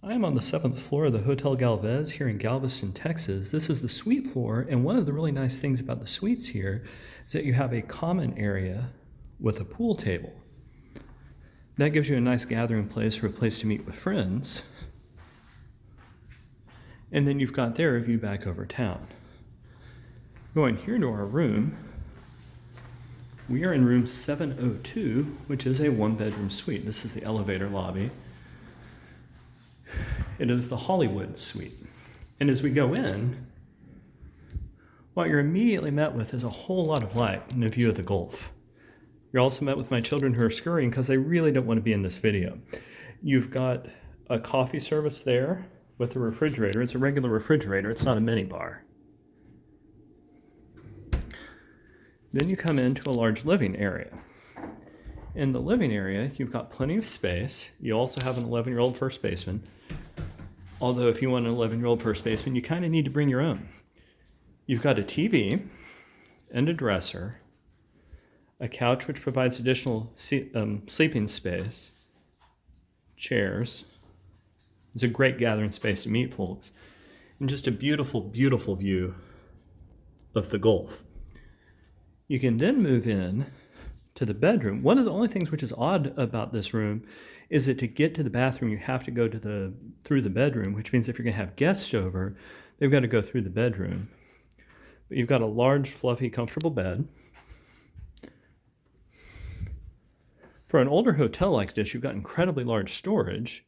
I am on the 7th floor of the Hotel Galvez here in Galveston, Texas. This is the suite floor, and one of the really nice things about the suites here is that you have a common area with a pool table. That gives you a nice gathering place or a place to meet with friends. And then you've got there a view back over town. Going here to our room, we are in room 702, which is a one-bedroom suite. This is the elevator lobby. It is the Hollywood suite. And as we go in, what you're immediately met with is a whole lot of light and a view of the Gulf. You're also met with my children who are scurrying because they really don't want to be in this video. You've got a coffee service there with a refrigerator. It's a regular refrigerator. It's not a mini bar. Then you come into a large living area. In the living area, you've got plenty of space. You also have an 11-year-old first baseman. Although if you want an 11-year-old first baseman, you kind of need to bring your own. You've got a TV and a dresser, a couch which provides additional sleeping space, chairs. It's a great gathering space to meet folks, and just a beautiful, beautiful view of the Gulf. You can then move in to the bedroom. One of the only things which is odd about this room is that to get to the bathroom, you have to go through the bedroom, which means if you're going to have guests over, they've got to go through the bedroom. But you've got a large, fluffy, comfortable bed. For an older hotel like this, you've got incredibly large storage,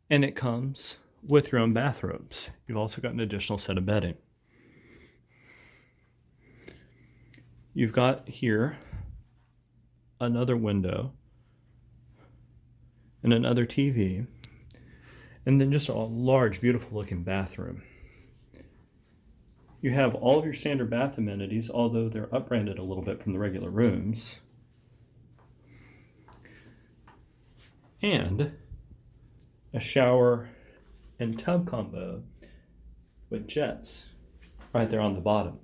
and it comes with your own bathrobes. You've also got an additional set of bedding. You've got here another window and another TV, and then just a large, beautiful looking bathroom. You have all of your standard bath amenities, although they're up-branded a little bit from the regular rooms. And a shower and tub combo with jets right there on the bottom.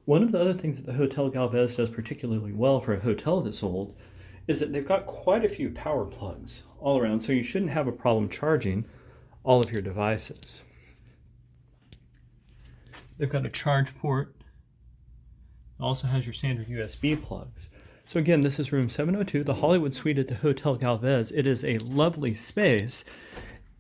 One of the other things that the Hotel Galvez does particularly well for a hotel this old is that they've got quite a few power plugs all around, so you shouldn't have a problem charging all of your devices. They've got a charge port. It also has your standard USB plugs. So again, this is room 702, the Hollywood Suite at the Hotel Galvez. It is a lovely space.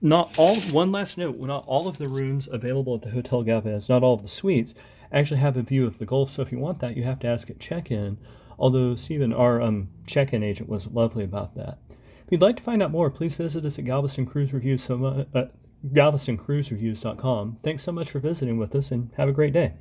One last note, not all of the rooms available at the Hotel Galvez, not all of the suites, actually have a view of the Gulf. So if you want that, you have to ask at check-in. Although Stephen, our check-in agent, was lovely about that. If you'd like to find out more, please visit us at Galveston Cruise Reviews, GalvestonCruiseReviews.com. Thanks so much for visiting with us, and have a great day.